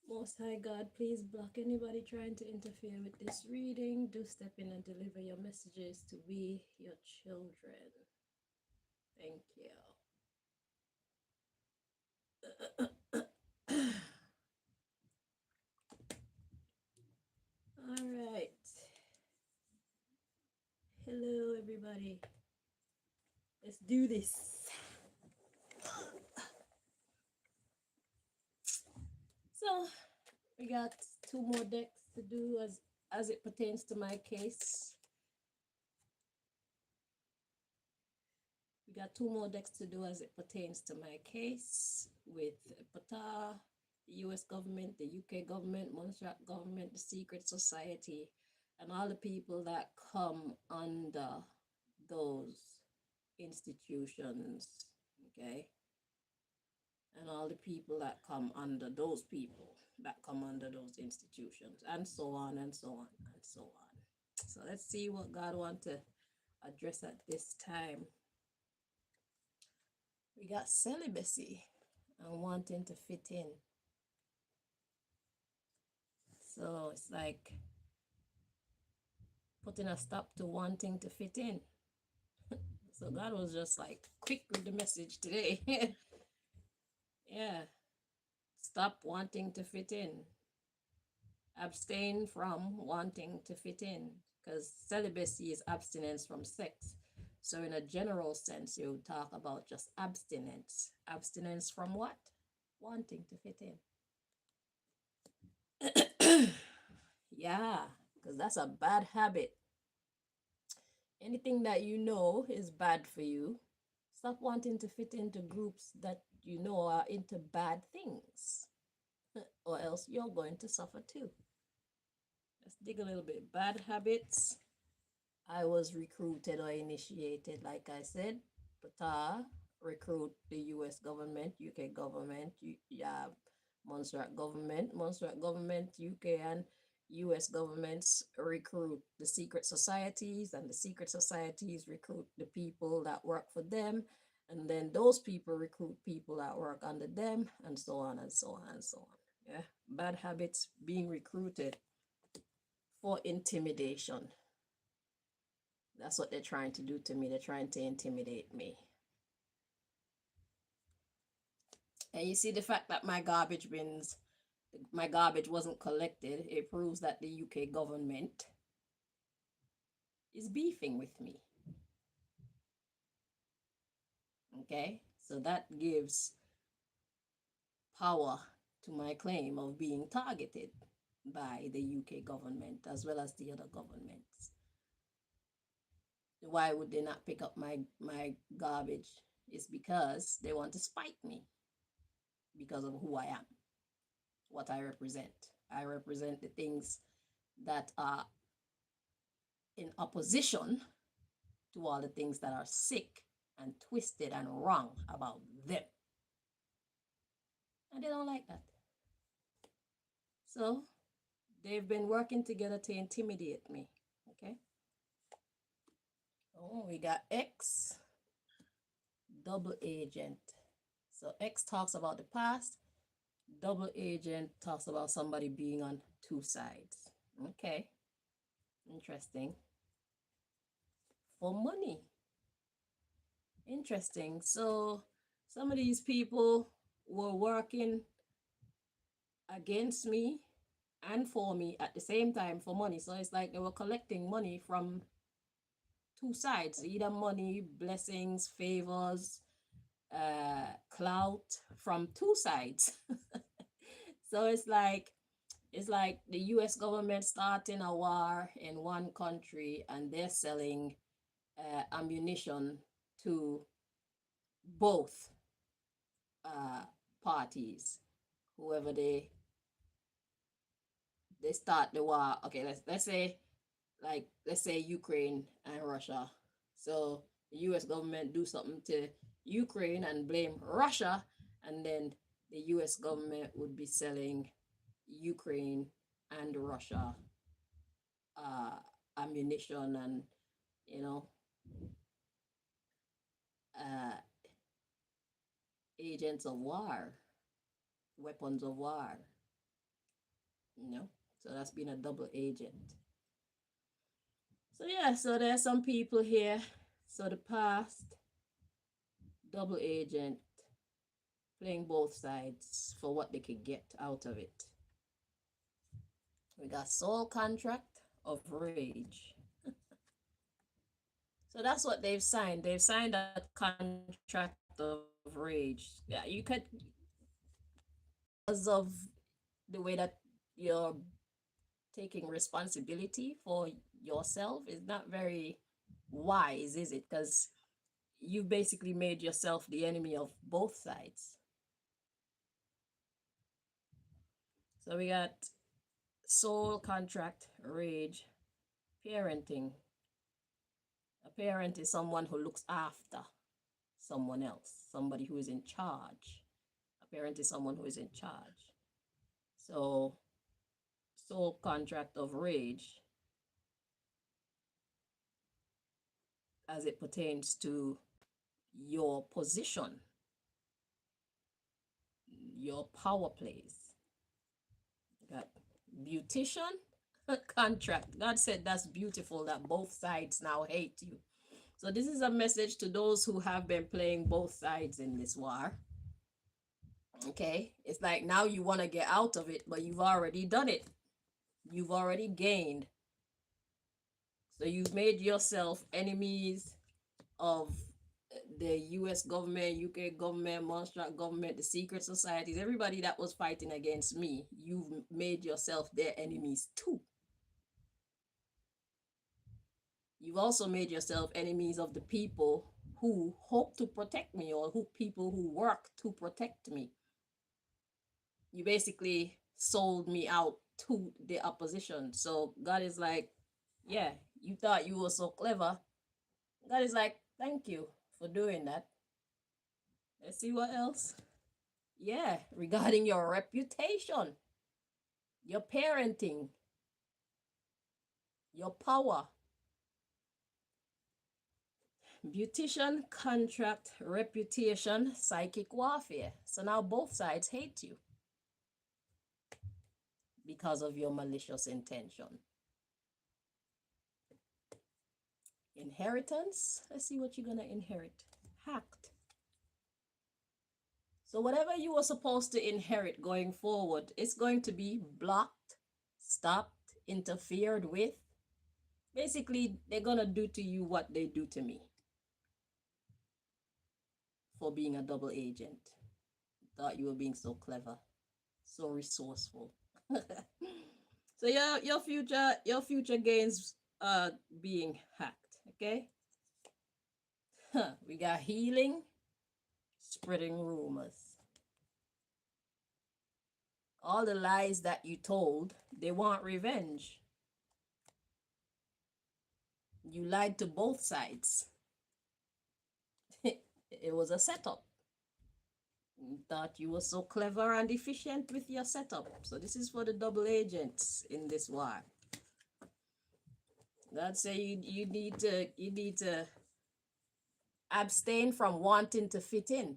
Most High God, please block anybody trying to interfere with this reading. Do step in and deliver your messages to we, your children. Thank you. All right. Hello, everybody. Let's do this. So, we got 2 more decks to do as it pertains to my case. We got 2 more decks to do as it pertains to my case with Pata, the US government, the UK government, Montserrat government, the secret society, and all the people that come under those institutions, okay? And all the people that come under those people that come under those institutions, and so on and so on and so on. So let's see what God wants to address at this time. We got celibacy and wanting to fit in. So it's like putting a stop to wanting to fit in. So God was just like quick with the message today. Yeah. Stop wanting to fit in. Abstain from wanting to fit in. Because celibacy is abstinence from sex. So in a general sense, you talk about just abstinence. Abstinence from what? Wanting to fit in. Yeah, because that's a bad habit. Anything that you know is bad for you, stop wanting to fit into groups that you know are into bad things, or else you're going to suffer too. Let's dig a little bit. Bad habits. I was recruited or initiated, like I said. Pata recruit the US government, UK government, yeah, Montserrat government, UK and US governments recruit the secret societies, and the secret societies recruit the people that work for them, and then those people recruit people that work under them, and so on and so on and so on. Yeah, bad habits, being recruited for intimidation. That's what they're trying to do to me. They're trying to intimidate me. And you see the fact that my garbage wasn't collected, it proves that the UK government is beefing with me. Okay, so that gives power to my claim of being targeted by the UK government as well as the other governments. Why would they not pick up my garbage? It's because they want to spite me because of who I am, what I represent. I represent the things that are in opposition to all the things that are sick and twisted and wrong about them. And they don't like that. So they've been working together to intimidate me. Okay. Oh, we got X, double agent. So X talks about the past. Double agent talks about somebody being on 2 sides. Okay. Interesting. For money. Interesting. So some of these people were working against me and for me at the same time for money. So it's like they were collecting money from two sides, either money, blessings, favors, clout from two sides. So it's like the US government starting a war in one country and they're selling ammunition to both uh, parties, whoever they start the war. Okay, let's say let's say Ukraine and Russia. So the US government do something to Ukraine and blame Russia, and then the US government would be selling Ukraine and Russia uh, ammunition and you know uh, agents of war, weapons of war. So that's been a double agent. So yeah, so there's some people here. So the past double agent playing both sides for what they could get out of it. We got soul contract of rage. So that's what they've signed. They've signed a contract of rage. Yeah, you could, because of the way that you're taking responsibility for yourself is not very wise, is it? Because you basically made yourself the enemy of both sides. So we got soul contract, rage, parenting. A parent is someone who looks after someone else, somebody who is in charge. A parent is someone who is in charge. So, soul contract of rage, as it pertains to your position, your power plays. Got beautician contract. God said that's beautiful that both sides now hate you. So this is a message to those who have been playing both sides in this war. Okay, it's like now you want to get out of it, but you've already done it. You've already gained. So you've made yourself enemies of the US government, UK government, monstrous government, the secret societies, everybody that was fighting against me. You've made yourself their enemies too. You've also made yourself enemies of the people who hope to protect me, or people who work to protect me. You basically sold me out to the opposition. So God is like, yeah, you thought you were so clever. God is like, thank you for doing that. Let's see what else. Yeah, regarding your reputation, your parenting, your power. Beautician, contract, reputation, psychic warfare. So now both sides hate you because of your malicious intention. Inheritance. Let's see what you're going to inherit. Hacked. So whatever you were supposed to inherit going forward, it's going to be blocked, stopped, interfered with. Basically, they're going to do to you what they do to me for being a double agent. Thought you were being so clever, so resourceful. So your future gains being hacked, okay? We got healing, spreading rumors. All the lies that you told, they want revenge. You lied to both sides. It was a setup. You thought you were so clever and efficient with your setup. So this is for the double agents in this war. God say you need to abstain from wanting to fit in.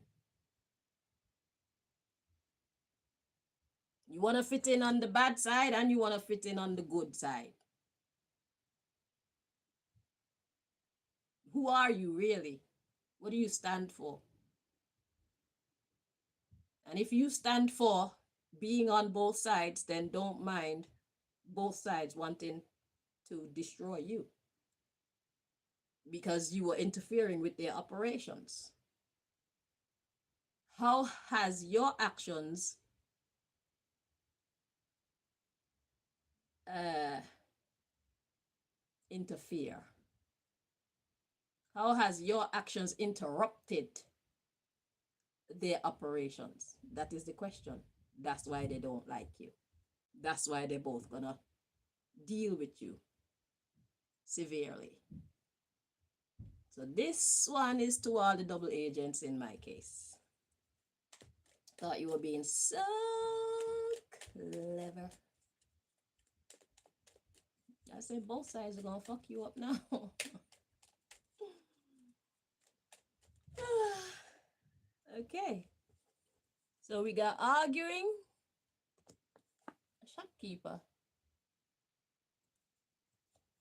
You want to fit in on the bad side and you want to fit in on the good side. Who are you really? What do you stand for? And if you stand for being on both sides, then don't mind both sides wanting to destroy you because you were interfering with their operations. How has your actions uh, interfere? How has your actions interrupted their operations? That is the question. That's why they don't like you. That's why they're both gonna deal with you severely. So this one is to all the double agents in my case. Thought you were being so clever. I say both sides are gonna fuck you up now. Okay. So we got arguing. A shopkeeper.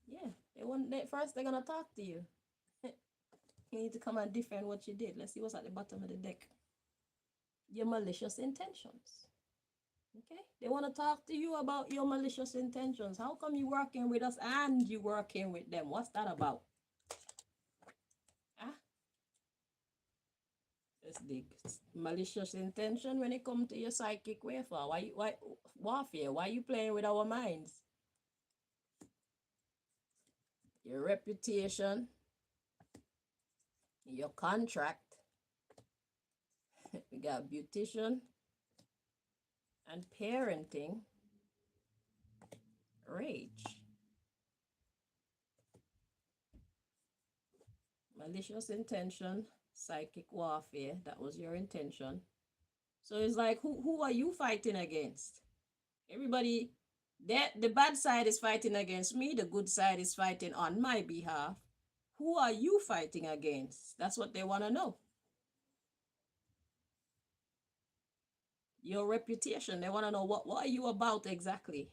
Yeah, first they're gonna talk to you. You need to come and defend what you did. Let's see what's at the bottom of the deck. Your malicious intentions. Okay, they want to talk to you about your malicious intentions. How come you working with us and you working with them? What's that about? Ah, let's dig. Malicious intention when it comes to your psychic warfare. Why you playing with our minds? Your reputation, your contract. We got beautician and parenting, rage, malicious intention, psychic warfare. That was your intention. So it's like, who are you fighting against? Everybody, the bad side is fighting against me. The good side is fighting on my behalf. Who are you fighting against? That's what they want to know. Your reputation. They want to know what are you about exactly.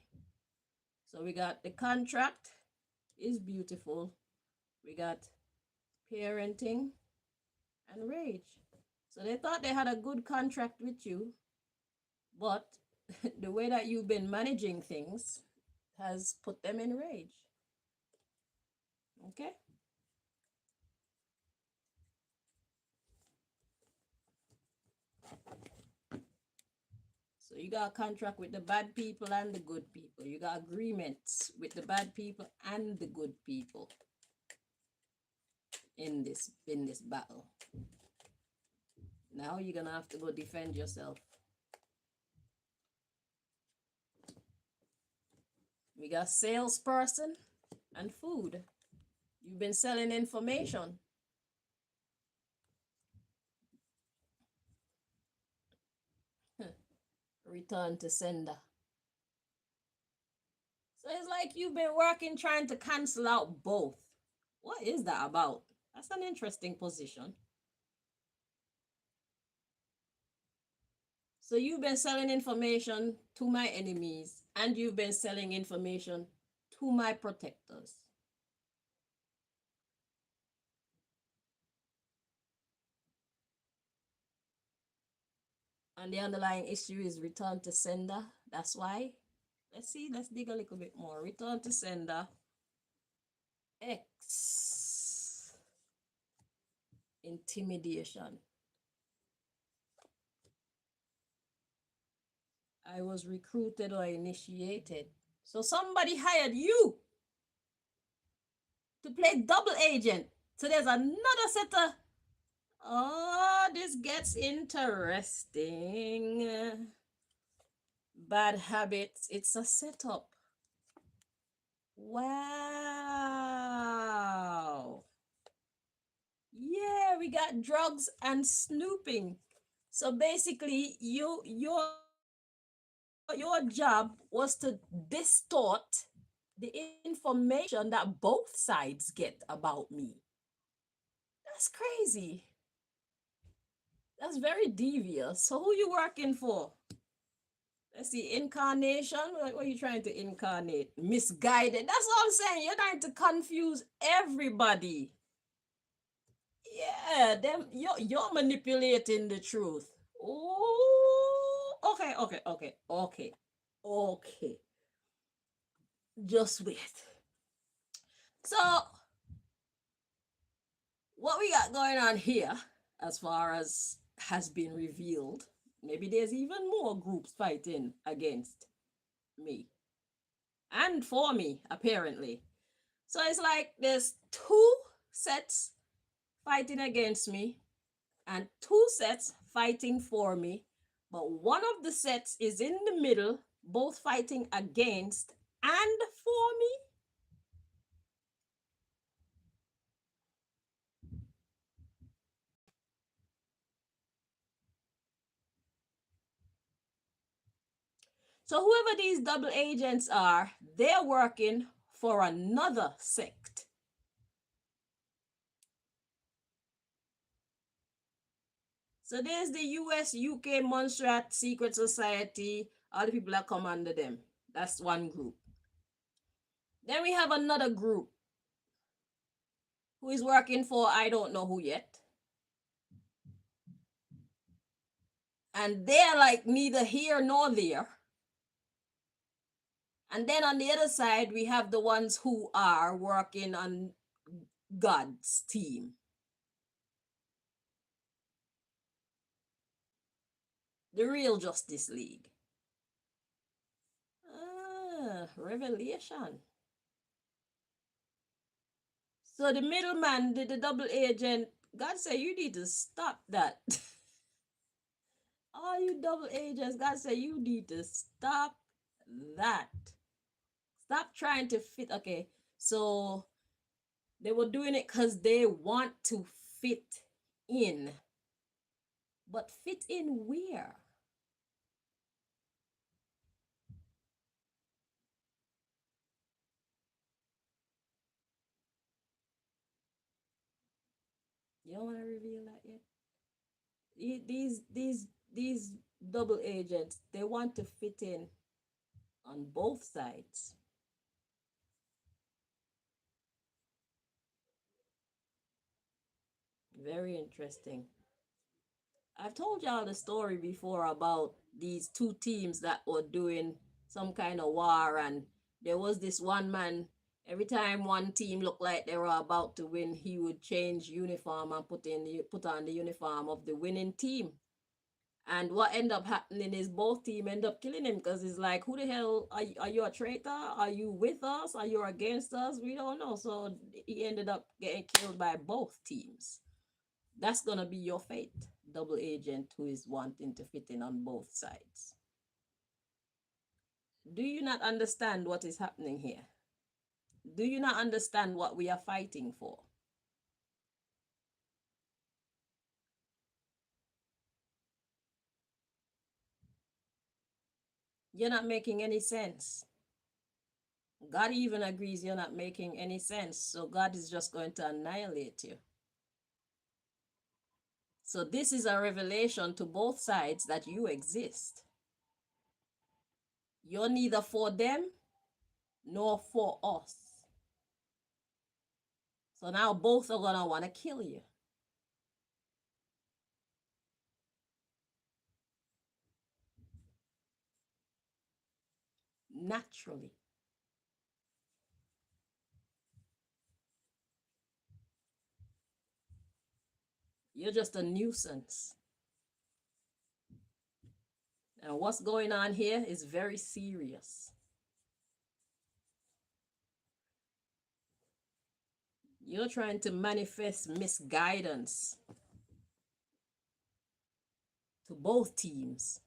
So we got the contract is beautiful. We got parenting and rage. So they thought they had a good contract with you, but the way that you've been managing things has put them in rage. Okay? So you got a contract with the bad people and the good people. You got agreements with the bad people and the good people in this battle. Now you're gonna have to go defend yourself. We got salesperson and food. You've been selling information. Return to sender. So it's like you've been working trying to cancel out both. What is that about? That's an interesting position. So you've been selling information to my enemies and you've been selling information to my protectors. And the underlying issue is return to sender. That's why. Let's see. Let's dig a little bit more. Return to sender. X. Intimidation. I was recruited or initiated. So somebody hired you to play double agent. So there's another set of... Oh, this gets interesting. Bad habits. It's a setup. Wow. Yeah, we got drugs and snooping. So basically, your job was to distort the information that both sides get about me. That's crazy. That's very devious. So who you working for? Let's see, incarnation. What are you trying to incarnate? Misguided. That's all I'm saying. You're trying to confuse everybody. Yeah, you're manipulating the truth. Oh, Okay. Just wait. So, what we got going on here, as far as has been revealed, maybe there's even more groups fighting against me and for me, apparently. So it's like there's two sets fighting against me and two sets fighting for me, but one of the sets is in the middle, both fighting against and for me. So whoever these double agents are, they're working for another sect. So there's the US, UK, Montserrat, Secret Society, all the people that come under them. That's one group. Then we have another group who is working for I don't know who yet. And they're like neither here nor there. And then on the other side, we have the ones who are working on God's team. The real Justice League. Revelation. So the middleman, the double agent, God said, you need to stop that. All you double agents, God said, you need to stop that. Stop trying to fit. Okay, so they were doing it because they want to fit in. But fit in where? You don't want to reveal that yet? These double agents, they want to fit in on both sides. Very interesting. I've told y'all the story before about these two teams that were doing some kind of war, and there was this one man. Every time one team looked like they were about to win, he would change uniform and put on the uniform of the winning team. And what ended up happening is both team end up killing him because it's like, who the hell are you a traitor? Are you with us? Are you against us? We don't know. So he ended up getting killed by both teams. That's gonna be your fate, double agent who is wanting to fit in on both sides. Do you not understand what is happening here? Do you not understand what we are fighting for? You're not making any sense. God even agrees you're not making any sense. So God is just going to annihilate you. So this is a revelation to both sides that you exist. You're neither for them nor for us. So now both are going to want to kill you. Naturally. You're just a nuisance. And what's going on here is very serious. You're trying to manifest misguidance to both teams.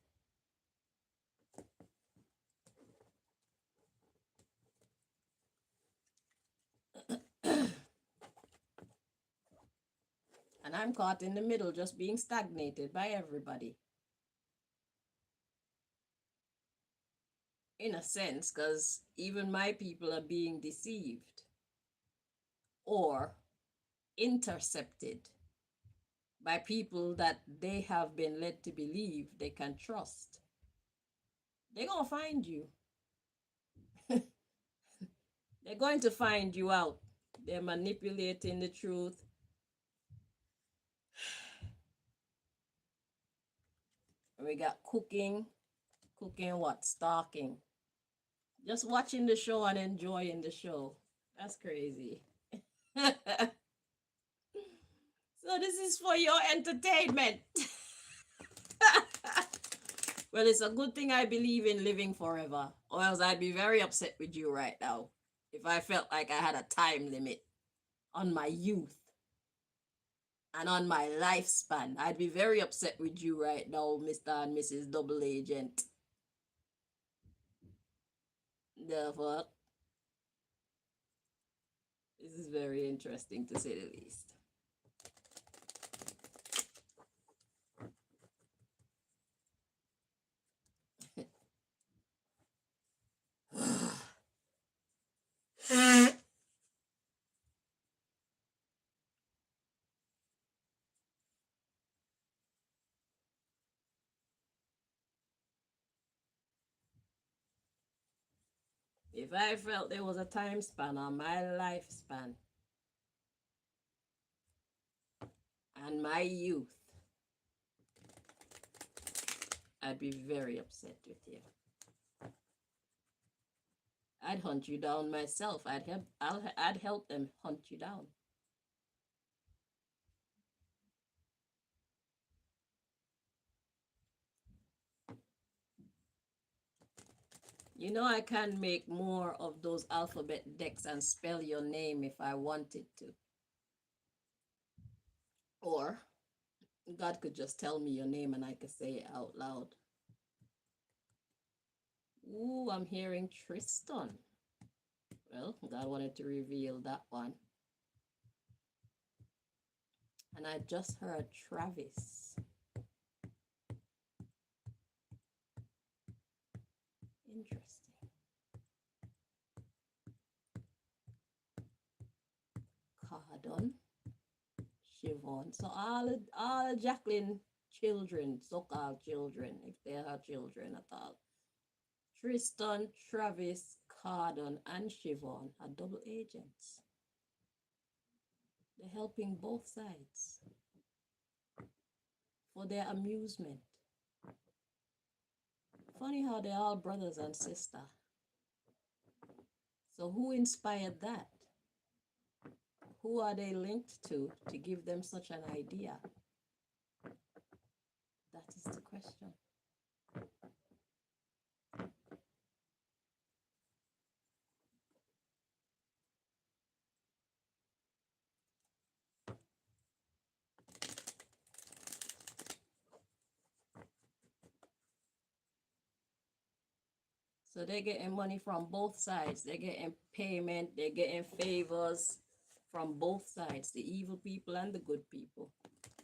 And I'm caught in the middle, just being stagnated by everybody. In a sense, because even my people are being deceived or intercepted by people that they have been led to believe they can trust. They're going to find you. They're going to find you out. They're manipulating the truth. We got cooking. Cooking what? Stalking. Just watching the show and enjoying the show. That's crazy. So this is for your entertainment. Well, it's a good thing I believe in living forever, or else I'd be very upset with you right now if I felt like I had a time limit on my youth and on my lifespan. I'd be very upset with you right now, Mr. and Mrs. Double Agent. The fuck? This is very interesting to say the least. If I felt there was a time span on my lifespan and my youth, I'd be very upset with you. I'd hunt you down myself. I'd help them hunt you down. You know, I can make more of those alphabet decks and spell your name if I wanted to. Or God could just tell me your name and I could say it out loud. Ooh, I'm hearing Triston. Well, God wanted to reveal that one. And I just heard Travis. Interesting. Cardon. Shivonne. So all Jacqueline children, so-called children, if they are children at all. Triston, Travis, Cardon, and Shivonne are double agents. They're helping both sides for their amusement. Funny how they're all brothers and sister. So who inspired that? Who are they linked to give them such an idea? That is the question. So they're getting money from both sides. They're getting payment, they're getting favors from both sides, the evil people and the good people.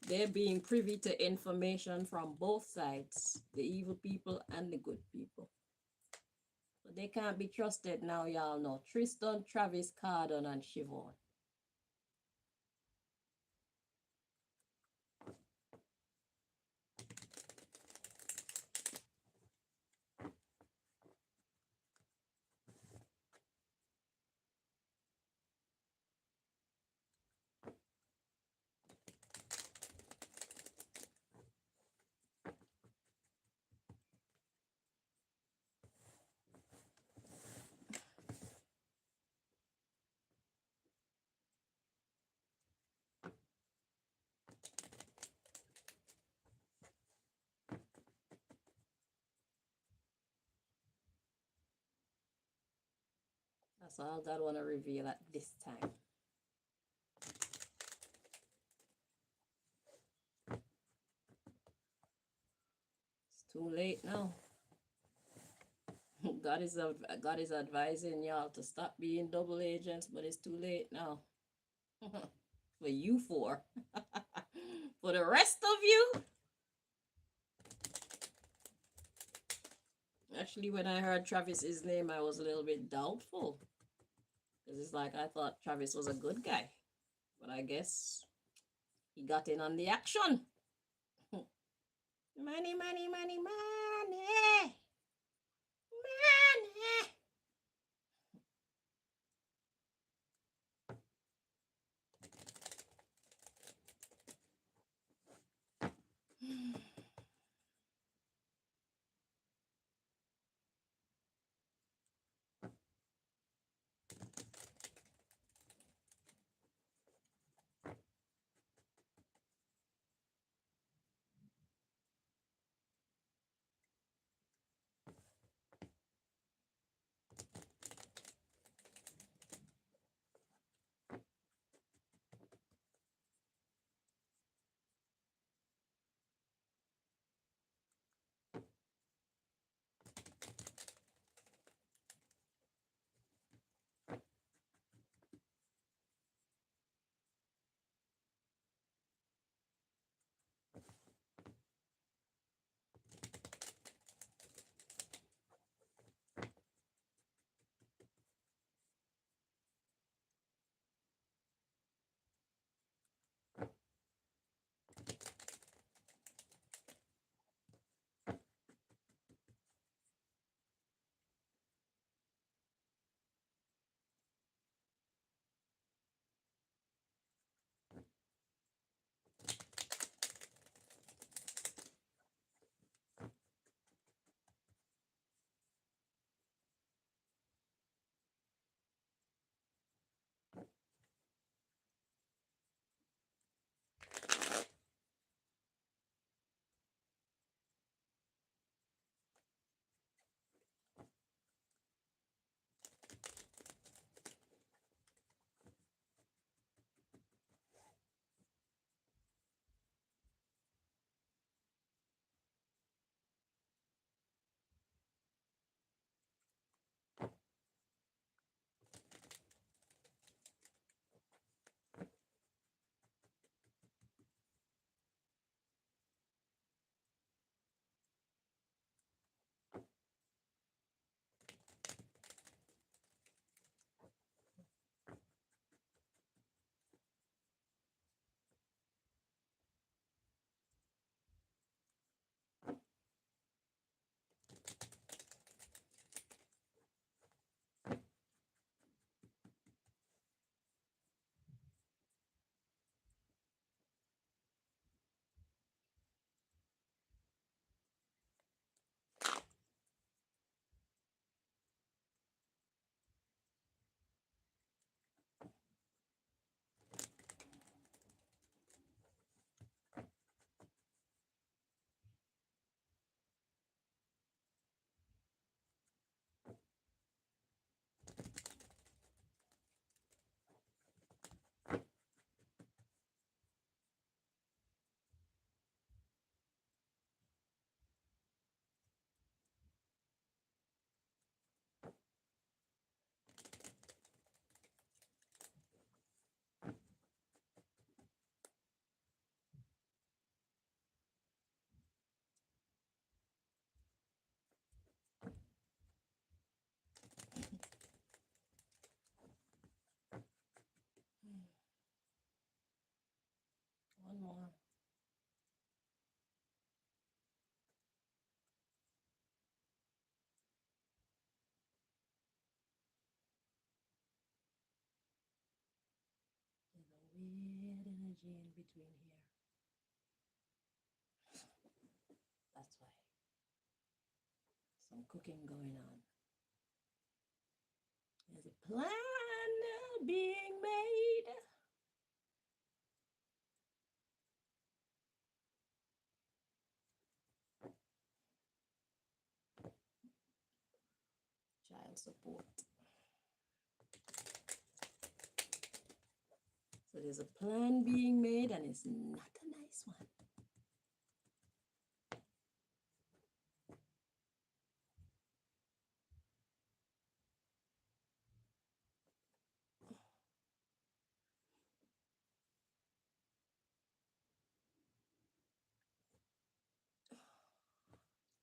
They're being privy to information from both sides, the evil people and the good people. But they can't be trusted now, y'all know. Triston, Travis, Cardon, and Shivonne. That's all God want to reveal at this time. It's too late now. God is advising y'all to stop being double agents, but it's too late now. For you four. For the rest of you. Actually, when I heard Travis's name, I was a little bit doubtful. Because it's like I thought Travis was a good guy. But I guess he got in on the action. Money, money, money, money. Money. energy in between here. That's why. Some cooking going on. There's a plan being made. Child support. So there's a plan being made, and it's not a nice one.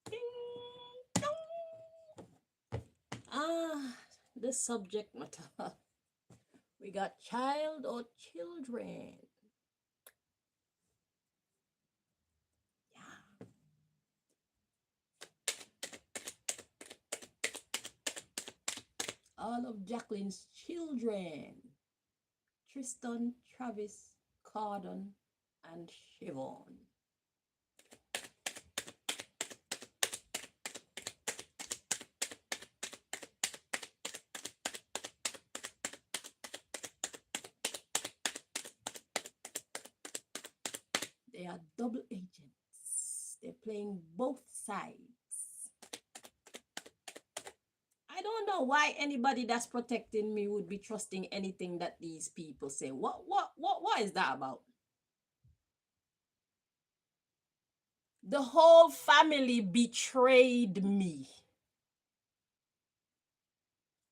Ding dong. The subject matter. We got child or children. Yeah. All of Jacqueline's children. Triston, Travis, Cardon, and Shivonne. They are double agents. They're playing both sides. I don't know why anybody that's protecting me would be trusting anything that these people say. What is that about? The whole family betrayed me.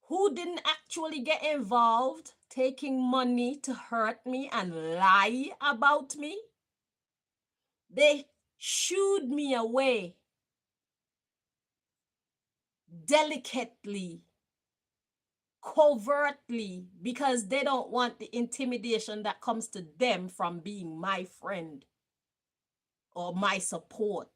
Who didn't actually get involved, taking money to hurt me and lie about me? They shooed me away delicately, covertly, because they don't want the intimidation that comes to them from being my friend or my support.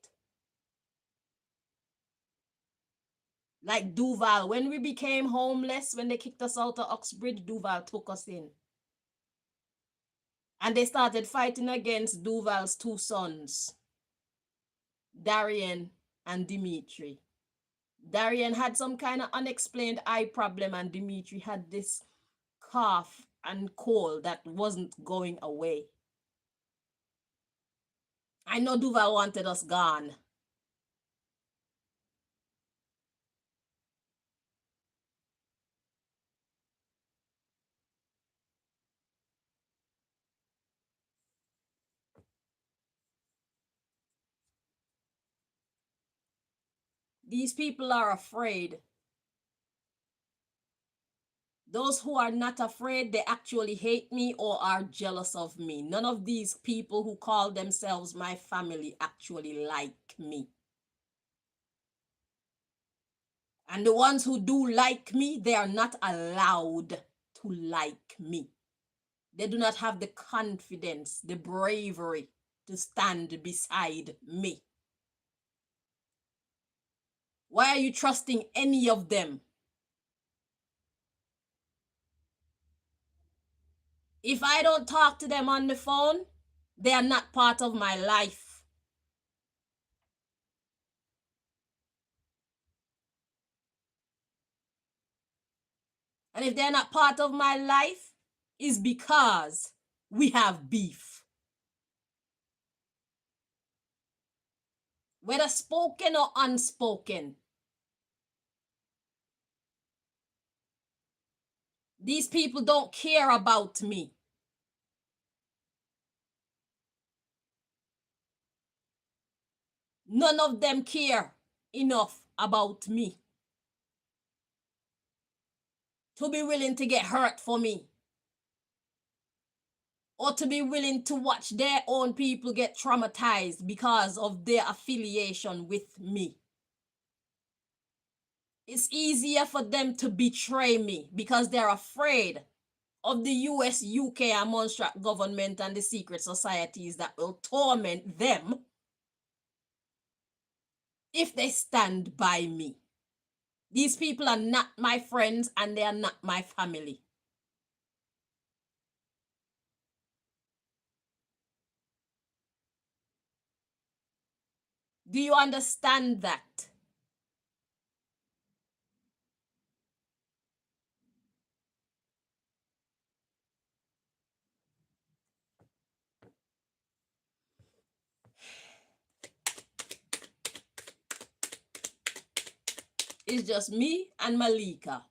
Like Duval, when we became homeless, when they kicked us out of Uxbridge, Duval took us in. And they started fighting against Duval's two sons, Darian and Dimitri. Darian had some kind of unexplained eye problem, and Dimitri had this cough and cold that wasn't going away. I know Duval wanted us gone. These people are afraid. Those who are not afraid, they actually hate me or are jealous of me. None of these people who call themselves my family actually like me. And the ones who do like me, they are not allowed to like me. They do not have the confidence, the bravery to stand beside me. Why are you trusting any of them? If I don't talk to them on the phone, they are not part of my life. And if they're not part of my life, it's because we have beef. Whether spoken or unspoken. These people don't care about me. None of them care enough about me to be willing to get hurt for me, or to be willing to watch their own people get traumatized because of their affiliation with me. It's easier for them to betray me because they're afraid of the US, UK, and Montserrat government and the secret societies that will torment them if they stand by me. These people are not my friends and they are not my family. Do you understand that? It's just me and Malika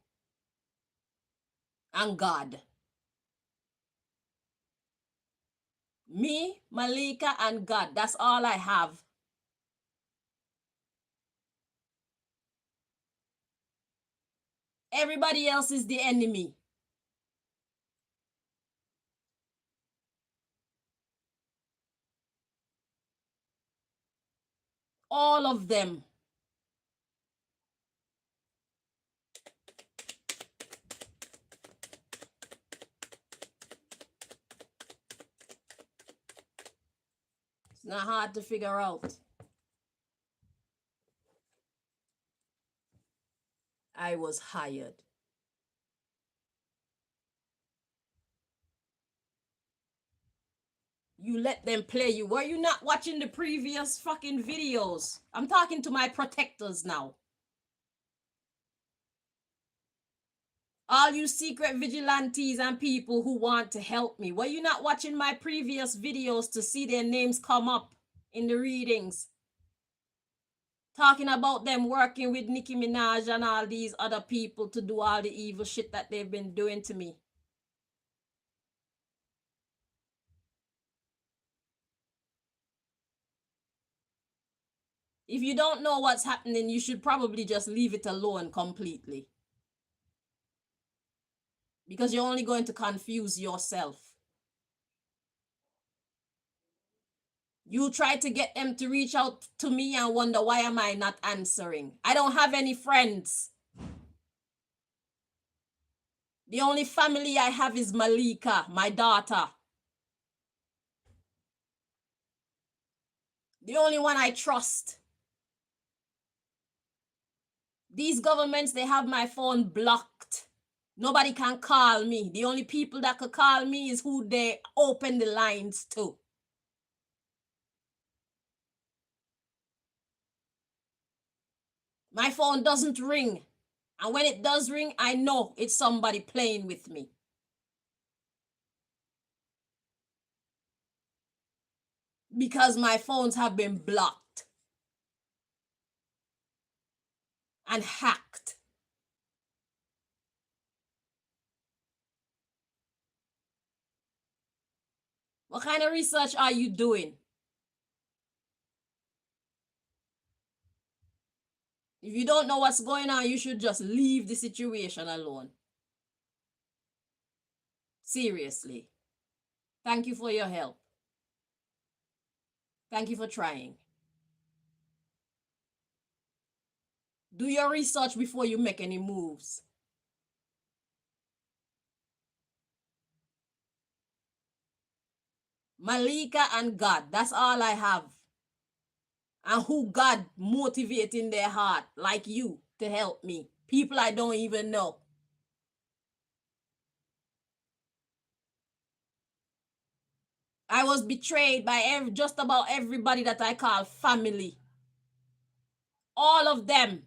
and God. Me, Malika, and God. That's all I have. Everybody else is the enemy. All of them. It's not hard to figure out. I was hired. You let them play you. Were you not watching the previous fucking videos? I'm talking to my protectors now. All you secret vigilantes and people who want to help me. Were you not watching my previous videos to see their names come up in the readings? Talking about them working with Nicki Minaj and all these other people to do all the evil shit that they've been doing to me. If you don't know what's happening, you should probably just leave it alone completely. Because you're only going to confuse yourself. You try to get them to reach out to me and wonder, why am I not answering? I don't have any friends. The only family I have is Malika, my daughter. The only one I trust. These governments, they have my phone blocked. Nobody can call me. The only people that could call me is who they open the lines to. My phone doesn't ring. And when it does ring, I know it's somebody playing with me. Because my phones have been blocked and hacked. What kind of research are you doing? If you don't know what's going on, you should just leave the situation alone. Seriously. Thank you for your help. Thank you for trying. Do your research before you make any moves. Malika and God, that's all I have. And who God motivate in their heart, like you, to help me. People I don't even know. I was betrayed by just about everybody that I call family. All of them.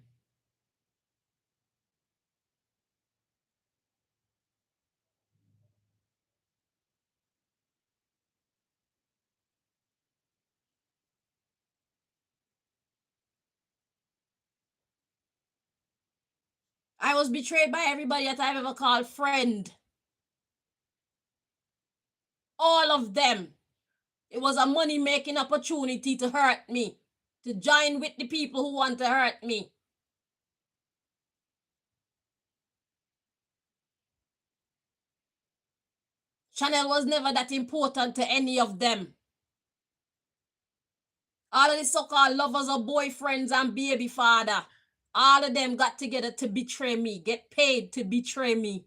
I was betrayed by everybody that I've ever called friend. All of them. It was a money-making opportunity to hurt me. To join with the people who want to hurt me. Chanel was never that important to any of them. All of the so-called lovers or boyfriends and baby father, all of them got together to betray me, get paid to betray me.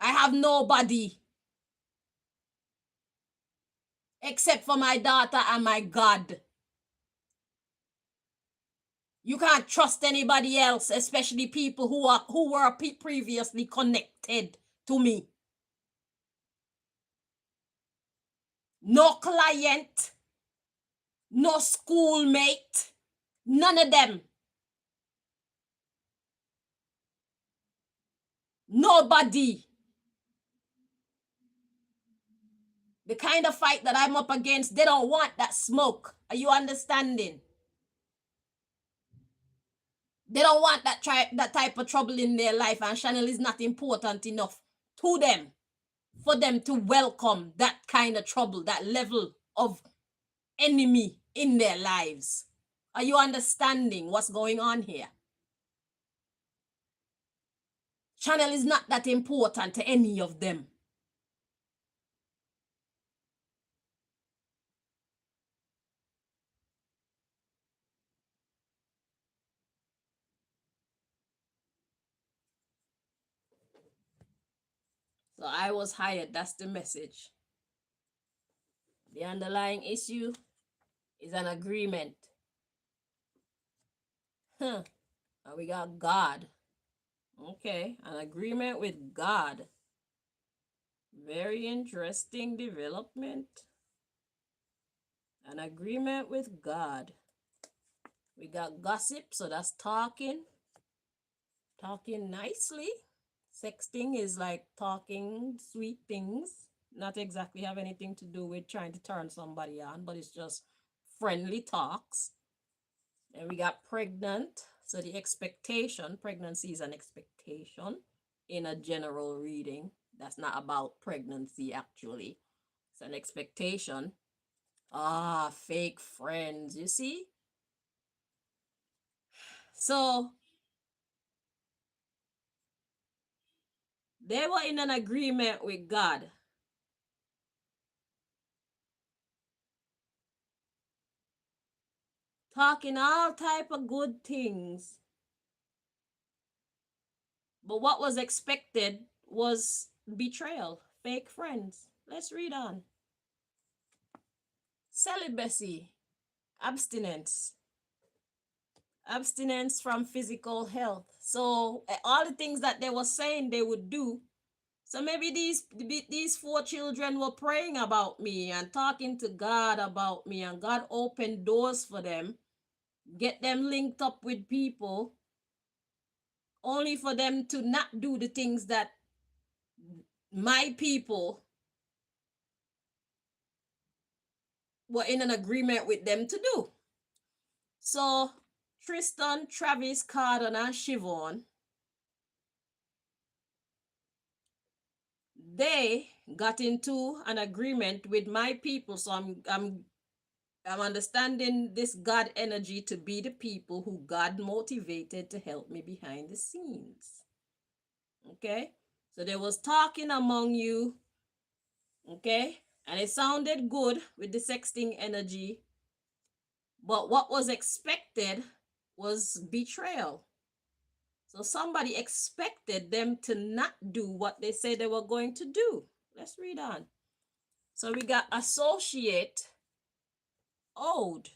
I have nobody except for my daughter and my God. You can't trust anybody else, especially people who were previously connected to me. no client, no schoolmate, none of them. Nobody. The kind of fight that I'm up against, they don't want that smoke. Are you understanding? They don't want that type of trouble in their life, and Chanel is not important enough to them for them to welcome that kind of trouble, that level of enemy in their lives. Are you understanding what's going on here? Chanel is not that important to any of them. So I was hired. That's the message. The underlying issue is an agreement. Huh. And we got God. Okay, an agreement with God. Very interesting development. An agreement with God. We got gossip, so that's talking. Talking nicely. Sexting is like talking sweet things. Not exactly have anything to do with trying to turn somebody on, but it's just friendly talks. And we got pregnant. So the expectation, pregnancy is an expectation in a general reading. That's not about pregnancy, actually. It's an expectation. Ah, fake friends, you see? So they were in an agreement with God. Talking all type of good things. But what was expected was betrayal, fake friends. Let's read on. Celibacy, abstinence. Abstinence from physical health. So all the things that they were saying they would do. So maybe these 4 children were praying about me and talking to God about me, and God opened doors for them, get them linked up with people, only for them to not do the things that my people were in an agreement with them to do. So Triston, Travis, Cardon, and Shivonne, they got into an agreement with my people. So I'm understanding this God energy to be the people who God motivated to help me behind the scenes. Okay? So there was talking among you, okay? And it sounded good with the sexting energy. But what was expected was betrayal. So somebody expected them to not do what they said they were going to do. Let's read on. So we got associate, owed.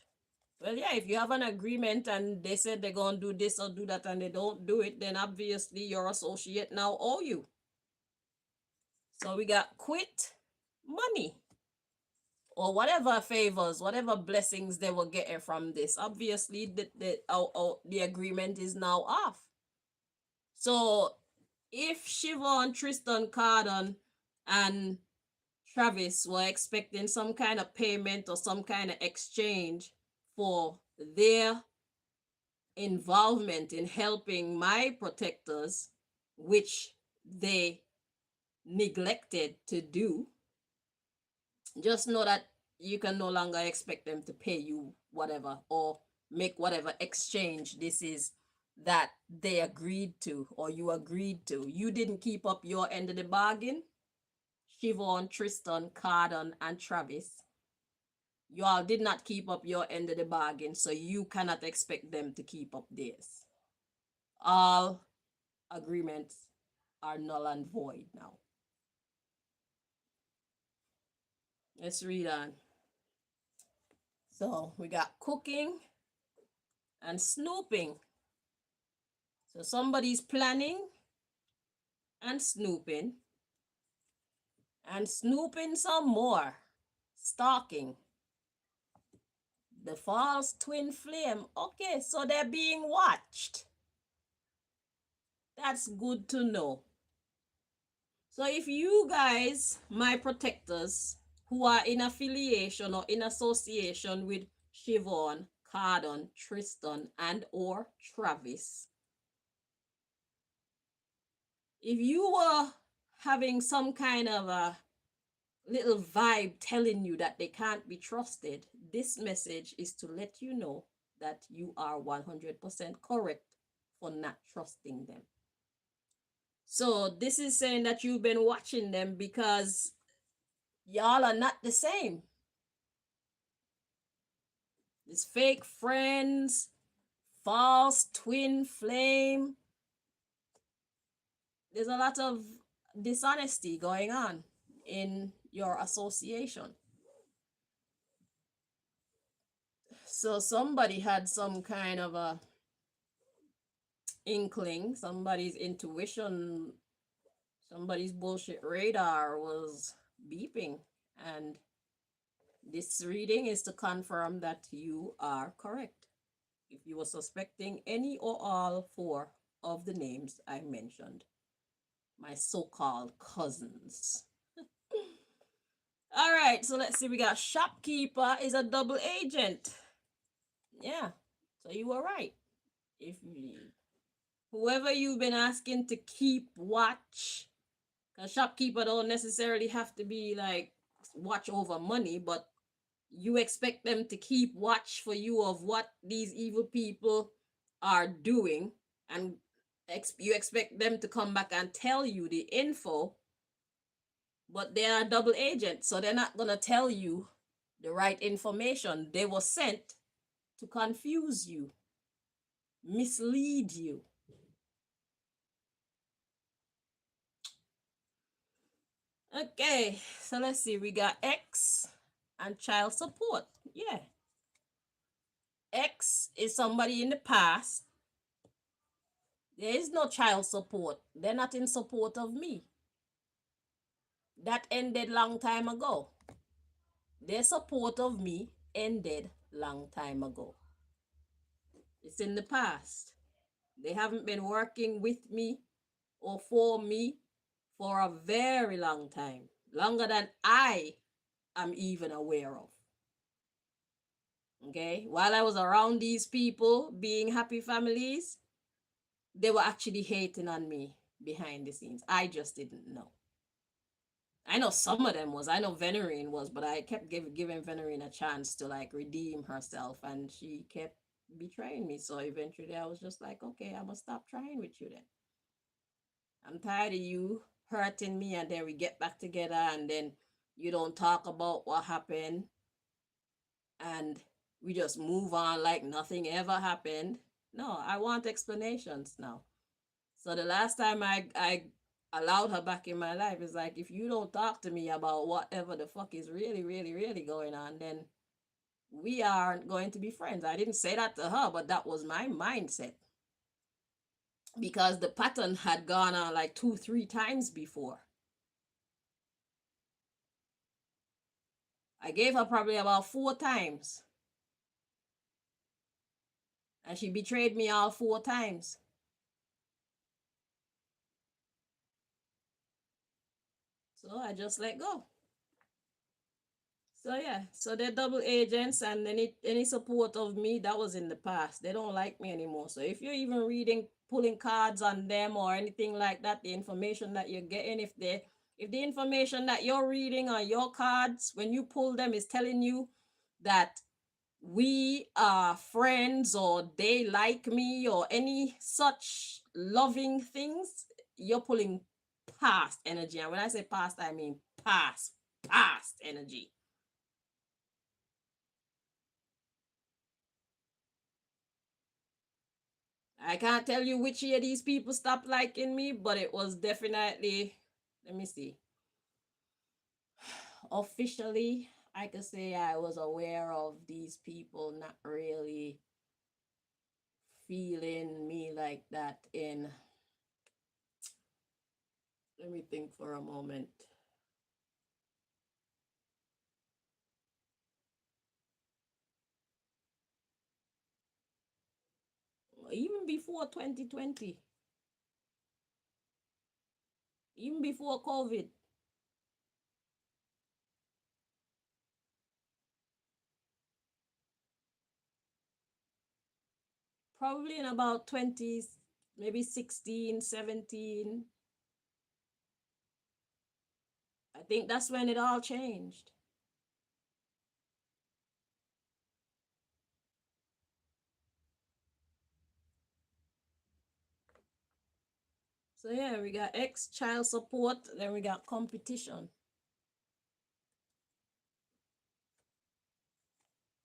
Well, yeah, if you have an agreement and they said they're going to do this or do that and they don't do it, then obviously your associate now owe you. So we got quit, money, or whatever favors, whatever blessings they were getting from this. Obviously, the agreement is now off. So if Shivonne, Triston, Cardon, and Travis were expecting some kind of payment or some kind of exchange for their involvement in helping my protectors, which they neglected to do, just know that you can no longer expect them to pay you whatever or make whatever exchange this is that they agreed to or you agreed to. You didn't keep up your end of the bargain. Shivonne, Triston, Cardon, and Travis, you all did not keep up your end of the bargain, so you cannot expect them to keep up theirs. All agreements are null and void now. Let's read on. So we got cooking and snooping. So somebody's planning and snooping some more. stalking. The false twin flame. Okay, so they're being watched. That's good to know. So if you guys, my protectors, who are in affiliation or in association with Shivonne, Cardon, Triston, and or Travis, if you were having some kind of a little vibe telling you that they can't be trusted, this message is to let you know that you are 100% correct for not trusting them. So this is saying that you've been watching them because y'all are not the same. It's fake friends, false twin flame. There's a lot of dishonesty going on in your association. So somebody had some kind of a inkling, somebody's intuition, somebody's bullshit radar was beeping, and this reading is to confirm that you are correct. If you were suspecting any or all four of the names I mentioned, my so-called cousins. All right, so let's see. We got shopkeeper is a double agent. Yeah, so you were right. If you, whoever you've been asking to keep watch, because shopkeeper don't necessarily have to be like watch over money, but you expect them to keep watch for you of what these evil people are doing, and you expect them to come back and tell you the info, but they are double agents, so they're not going to tell you the right information. They were sent to confuse you, mislead you. Okay, so let's see. We got X and child support. Yeah. X is somebody in the past. There is no child support. They're not in support of me. That ended long time ago. Their support of me ended long time ago. It's in the past. They haven't been working with me or for me for a very long time. Longer than I am even aware of. Okay? While I was around these people being happy families, they were actually hating on me behind the scenes. I just didn't know. I know some of them was. I know Venerine was, but I kept giving Venerine a chance to like redeem herself, and she kept betraying me. So eventually I was just like, okay, I'm gonna stop trying with you then. I'm tired of you hurting me, and then we get back together, and then you don't talk about what happened, and we just move on like nothing ever happened. No, I want explanations now. So the last time I allowed her back in my life is like, if you don't talk to me about whatever the fuck is really, really, really going on, then we aren't going to be friends. I didn't say that to her, but that was my mindset. Because the pattern had gone on like 2-3 times before. I gave her probably about 4 times. And she betrayed me all 4 times. So I just let go. So yeah, so they're double agents, and any support of me, that was in the past. They don't like me anymore. So if you're even reading, pulling cards on them or anything like that, the information that you're getting, if the information that you're reading on your cards, when you pull them, is telling you that we are friends or they like me or any such loving things, you're pulling past energy. And when I say past, I mean past energy. I can't tell you which year these people stopped liking me, but it was definitely, let me see. Officially, I could say I was aware of these people not really feeling me like that in, let me think for a moment. even before 2020, even before COVID. Probably in about 20s, maybe 16, 17. I think that's when it all changed. So yeah, we got X child support, then we got competition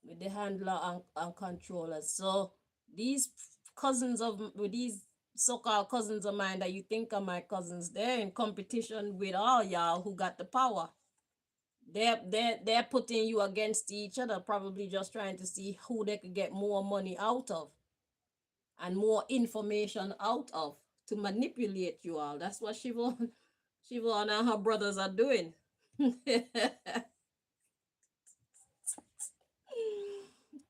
with the handler and controllers. So these cousins of with these so-called cousins of mine that you think are my cousins, they're in competition with all y'all who got the power. They're putting you against each other, probably just trying to see who they could get more money out of and more information out of to manipulate you all. That's what Shivonne and her brothers are doing.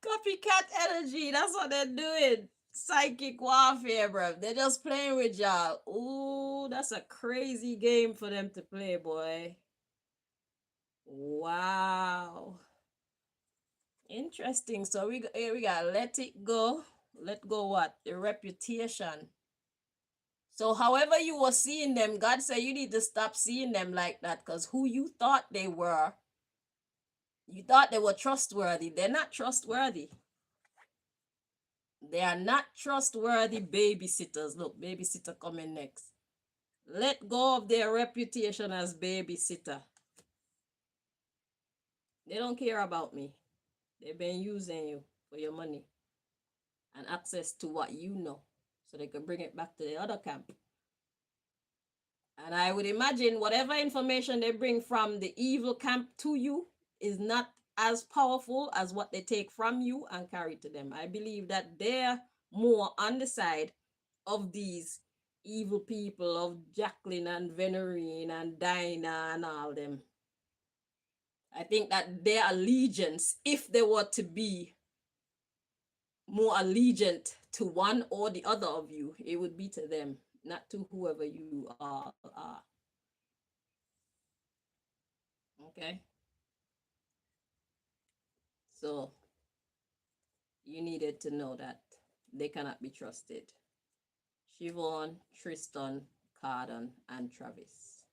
Copycat energy. That's what they're doing. Psychic warfare, bro. They're just playing with y'all. Ooh, that's a crazy game for them to play, boy. Wow. Interesting. So we got let it go. Let go what? The reputation. So however you were seeing them, God said you need to stop seeing them like that, because who you thought they were, you thought they were trustworthy. They're not trustworthy. They are not trustworthy babysitters. Look, babysitter coming next. Let go of their reputation as babysitter. They don't care about me. They've been using you for your money and access to what you know, so they can bring it back to the other camp. And I would imagine whatever information they bring from the evil camp to you is not as powerful as what they take from you and carry to them. I believe that they're more on the side of these evil people, of Jacqueline and Venerine and Dinah and all them. I think that their allegiance, if they were to be more allegiant to one or the other of you, it would be to them, not to whoever you are. Okay? So you needed to know that they cannot be trusted. Shivonne, Triston, Cardon, and Travis.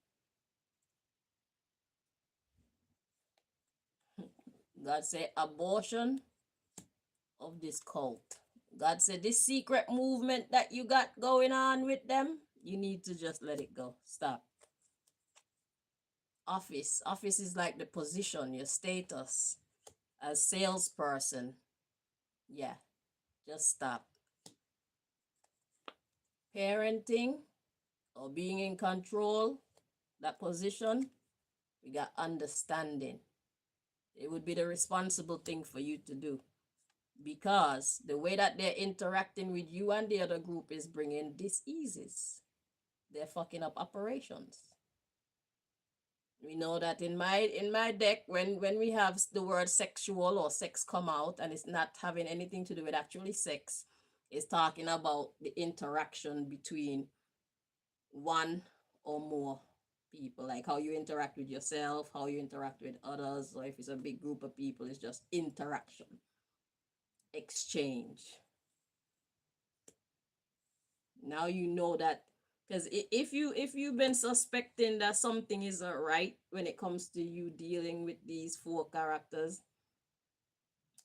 God said abortion of this cult. God said this secret movement that you got going on with them, you need to just let it go. Stop. Office. Office is like the position, your status as salesperson. Yeah, just stop. Parenting or being in control, that position, we got understanding. It would be the responsible thing for you to do, because the way that they're interacting with you and the other group is bringing diseases. They're fucking up operations. We know that in my deck, when we have the word sexual or sex come out and it's not having anything to do with actually sex, it's talking about the interaction between one or more people, like how you interact with yourself, how you interact with others, or if it's a big group of people, it's just interaction, exchange. Now you know that, because if you've been suspecting that something isn't right when it comes to you dealing with these four characters,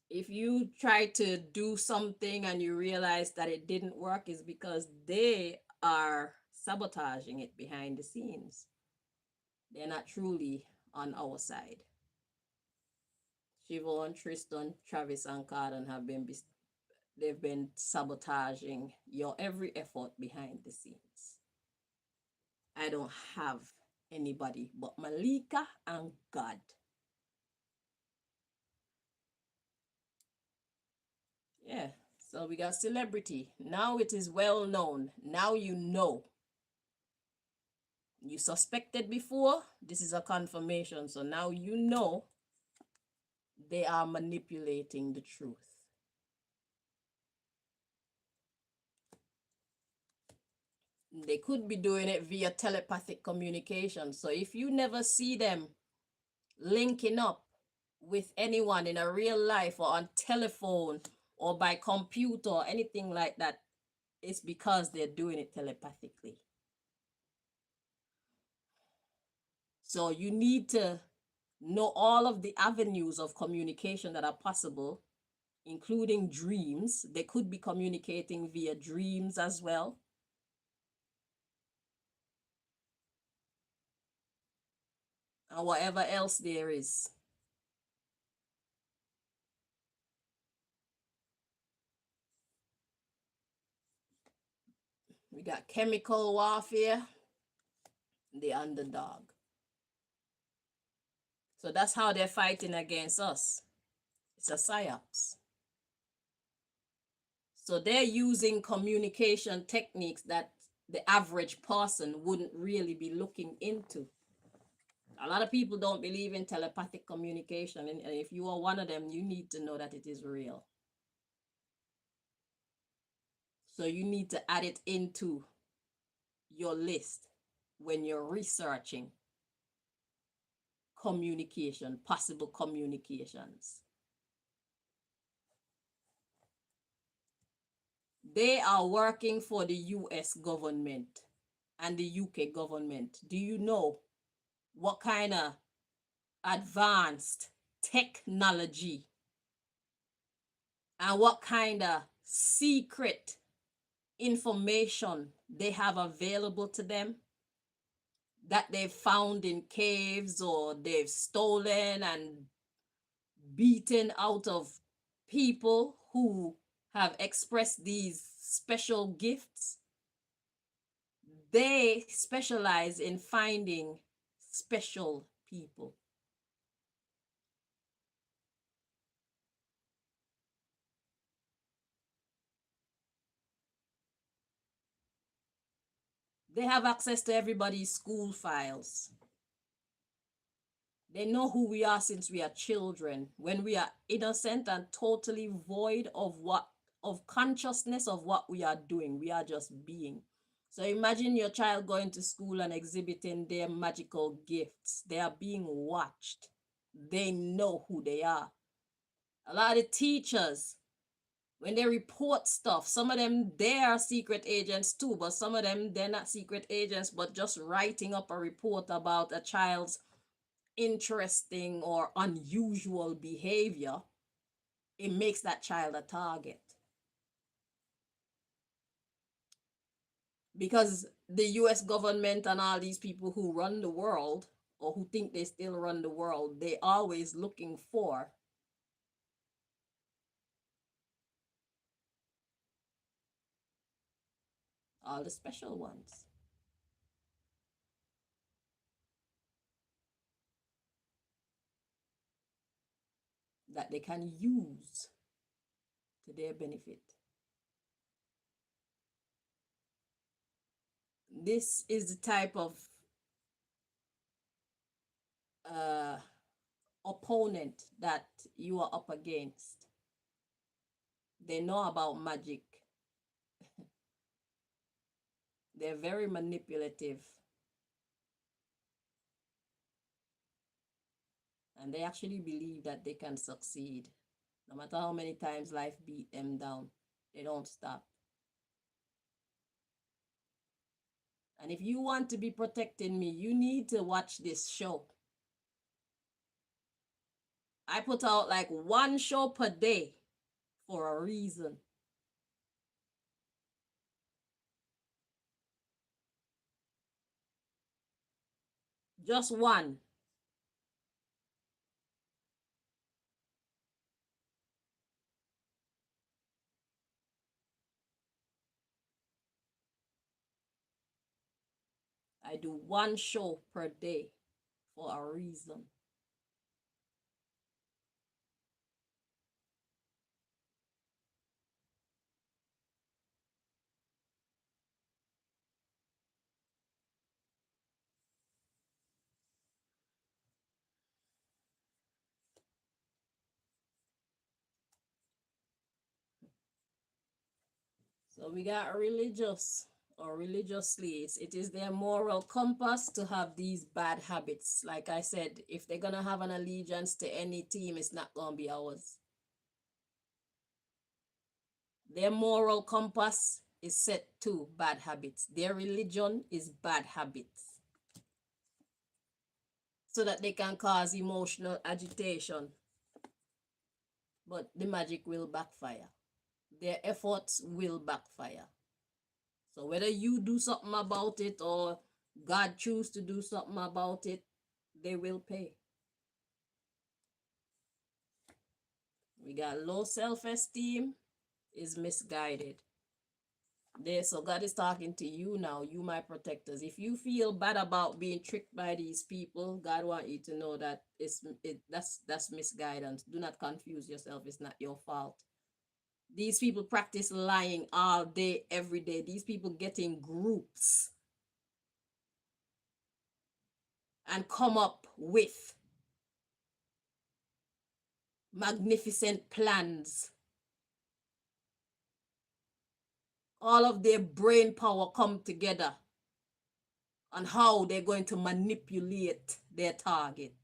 if you try to do something and you realize that it didn't work, is because they are sabotaging it behind the scenes. They're not truly on our side. Shivonne, Triston, Travis, and Cardon they've been sabotaging your every effort behind the scenes. I don't have anybody but Malika and God. Yeah, so we got celebrity. Now it is well known. Now you know. You suspected before, this is a confirmation. So now you know they are manipulating the truth. They could be doing it via telepathic communication. So if you never see them linking up with anyone in a real life or on telephone or by computer or anything like that, it's because they're doing it telepathically. So you need to know all of the avenues of communication that are possible, including dreams. They could be communicating via dreams as well. And whatever else there is. We got chemical warfare, the underdog. So that's how they're fighting against us. It's a psyops. So they're using communication techniques that the average person wouldn't really be looking into. A lot of people don't believe in telepathic communication, and if you are one of them, you need to know that it is real. So you need to add it into your list when you're researching communication, possible communications. They are working for the US government and the UK government. Do you know what kind of advanced technology and what kind of secret information they have available to them that they've found in caves or they've stolen and beaten out of people who have expressed these special gifts? They specialize in finding special people. They have access to everybody's school files. They know who we are since we are children, when we are innocent and totally void of consciousness of what we are doing. We are just being. So imagine your child going to school and exhibiting their magical gifts. They are being watched. They know who they are. A lot of teachers, when they report stuff, some of them, they are secret agents too, but some of them, they're not secret agents, but just writing up a report about a child's interesting or unusual behavior, it makes that child a target. Because the US government and all these people who run the world, or who think they still run the world, they always looking for all the special ones that they can use to their benefit. This is the type of uh, opponent that you are up against. They know about magic. They're very manipulative. And they actually believe that they can succeed. No matter how many times life beat them down, they don't stop. And if you want to be protecting me, you need to watch this show. I put out like one show per day for a reason. Just one. I do one show per day for a reason. So we got religious or religiously. It is their moral compass to have these bad habits. Like I said, if they're gonna have an allegiance to any team, it's not gonna be ours. Their moral compass is set to bad habits. Their religion is bad habits. So that they can cause emotional agitation. But the magic will backfire. Their efforts will backfire. So whether you do something about it or God choose to do something about it, they will pay. We got low self-esteem is misguided. There, so God is talking to you now, you my protectors. If you feel bad about being tricked by these people, God want you to know that that's misguidance. Do not confuse yourself. It's not your fault. These people practice lying all day, every day. These people get in groups and come up with magnificent plans. All of their brain power come together on how they're going to manipulate their target.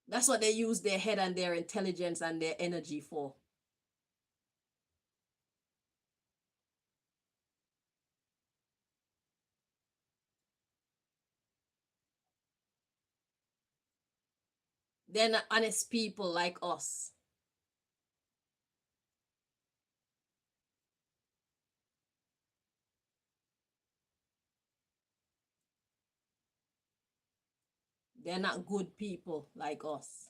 That's what they use their head and their intelligence and their energy for. They're not honest people like us. They're not good people like us.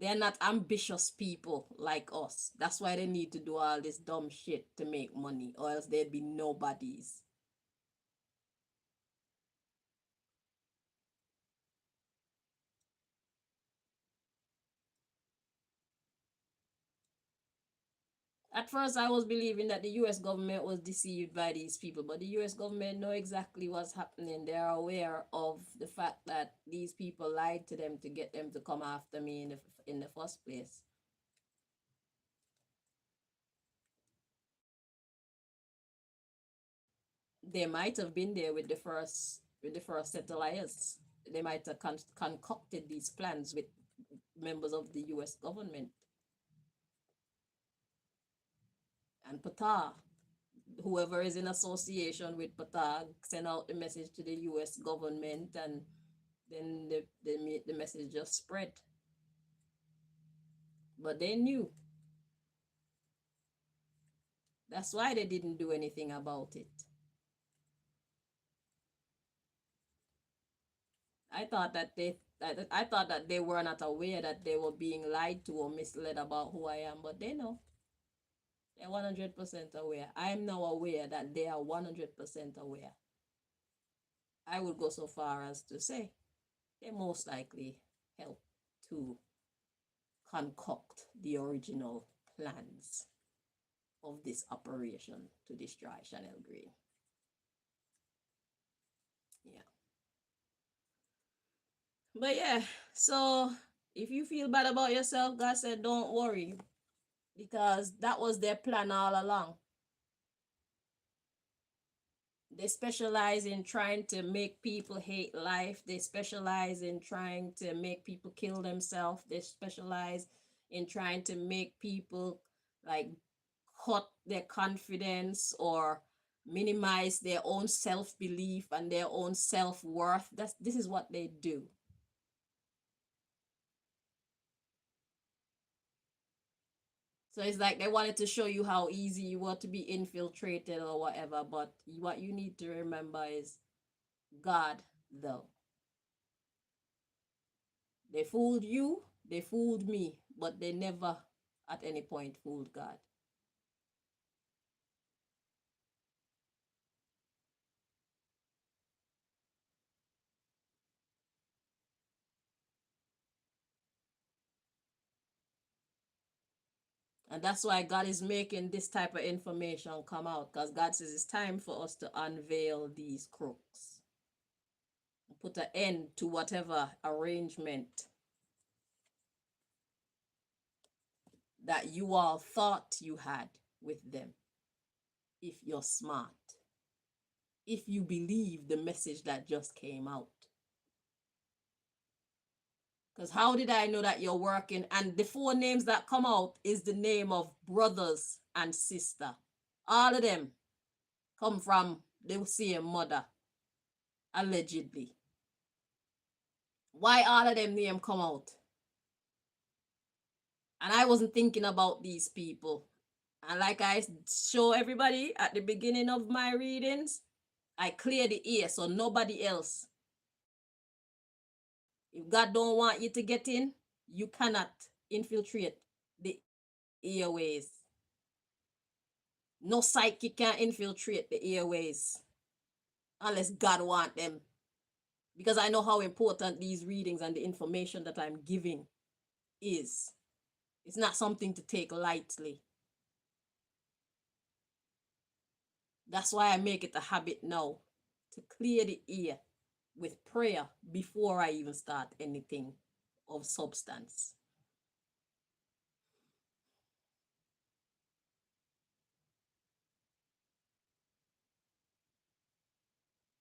They're not ambitious people like us. That's why they need to do all this dumb shit to make money, or else they'd be nobodies. At first, I was believing that the US government was deceived by these people, but the US government know exactly what's happening. They are aware of the fact that these people lied to them to get them to come after me in the first place. They might have been there with the first set of liars. They might have concocted these plans with members of the US government and Pata. Whoever is in association with Pata send out the message to the US government, and then the message just spread. But they knew. That's why they didn't do anything about it. I thought that they were not aware that they were being lied to or misled about who I am, but they know. They're 100% aware. I'm now aware that they are 100% aware. I would go so far as to say they most likely helped to concoct the original plans of this operation to destroy Chanel Green. Yeah. But yeah, so if you feel bad about yourself, God said, don't worry, because that was their plan all along. They specialize in trying to make people hate life. They specialize in trying to make people kill themselves. They specialize in trying to make people like cut their confidence or minimize their own self-belief and their own self-worth. This is what they do. So it's like they wanted to show you how easy you were to be infiltrated or whatever. But what you need to remember is God, though. They fooled you, they fooled me, but they never at any point fooled God. And that's why God is making this type of information come out, because God says it's time for us to unveil these crooks, put an end to whatever arrangement that you all thought you had with them. If you're smart, if you believe the message that just came out. Because how did I know that you're working? And the 4 names that come out is the name of brothers and sister. All of them come from the same mother, allegedly. Why all of them name come out? And I wasn't thinking about these people. And like I show everybody at the beginning of my readings, I clear the ear so nobody else. If God don't want you to get in, you cannot infiltrate the airways. No psychic can infiltrate the airways unless God want them. Because I know how important these readings and the information that I'm giving is. It's not something to take lightly. That's why I make it a habit now to clear the ear with prayer before I even start anything of substance.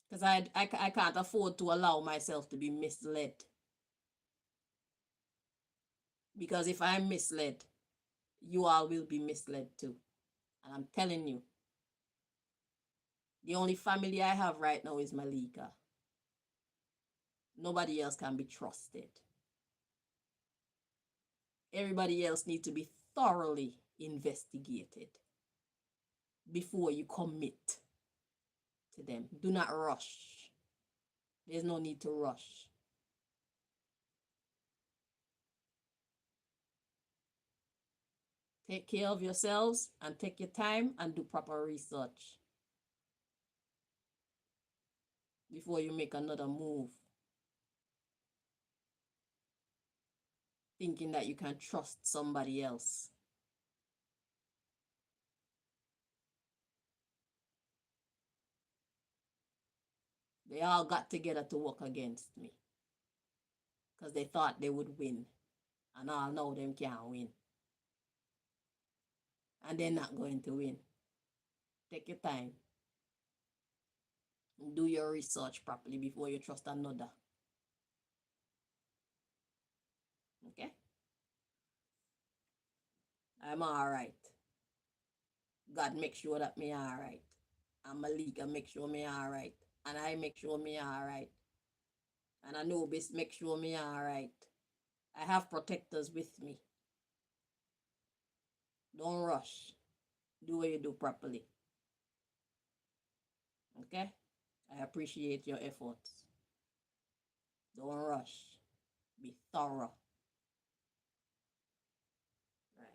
Because I can't afford to allow myself to be misled. Because if I'm misled, you all will be misled too. And I'm telling you, the only family I have right now is Malika. Nobody else can be trusted. Everybody else needs to be thoroughly investigated before you commit to them. Do not rush. There's no need to rush. Take care of yourselves and take your time and do proper research before you make another move, thinking that you can trust somebody else. They all got together to work against me because they thought they would win, and all know them can't win, and they're not going to win. Take your time. Do your research properly before you trust another. Okay? I'm all right. God make sure that me all right. And Malika make sure me all right. And I make sure me all right. And Anubis make sure me all right. I have protectors with me. Don't rush. Do what you do properly. Okay? I appreciate your efforts. Don't rush. Be thorough. Right.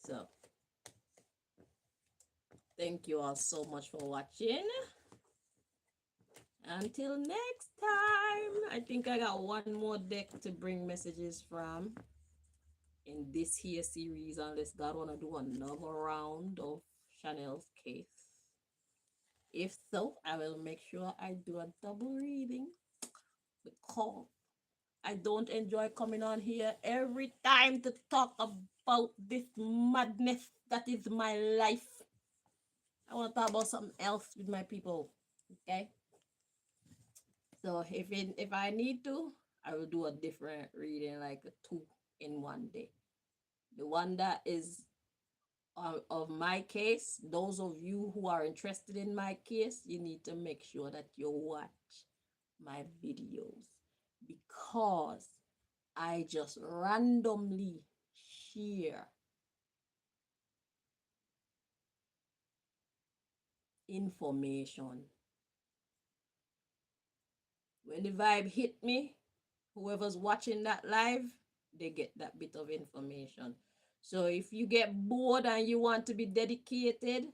So, thank you all so much for watching. Until next time. I think I got one more deck to bring messages from in this here series, unless God wanna do another round of Chanel's case. If so, I will make sure I do a double reading because I don't enjoy coming on here every time to talk about this madness that is my life. I want to talk about something else with my people. Okay? So if I need to, I will do a different reading, like a 2 in one day. The one that is of my case, those of you who are interested in my case, you need to make sure that you watch my videos because I just randomly share information. When the vibe hit me, whoever's watching that live, they get that bit of information. So if you get bored and you want to be dedicated,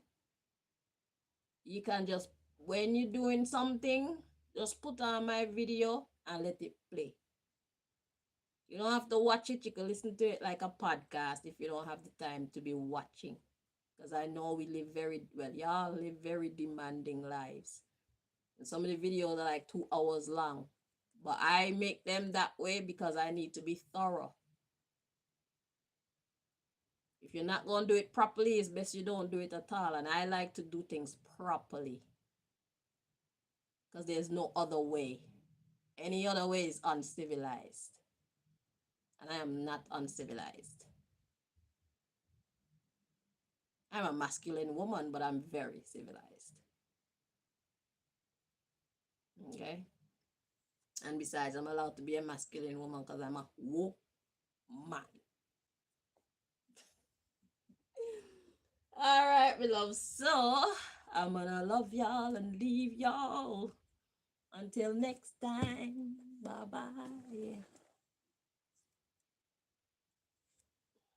you can just, when you're doing something, just put on my video and let it play. You don't have to watch it. You can listen to it like a podcast if you don't have the time to be watching. Because I know we live very, well, y'all live very demanding lives. And some of the videos are like 2 hours long. But I make them that way because I need to be thorough. If you're not going to do it properly, it's best you don't do it at all. And I like to do things properly because there's no other way. Any other way is uncivilized. And I am not uncivilized. I'm a masculine woman, but I'm very civilized. Okay? And besides, I'm allowed to be a masculine woman because I'm a woman. All right, my love. So, I'm gonna love y'all and leave y'all. Until next time. Bye-bye.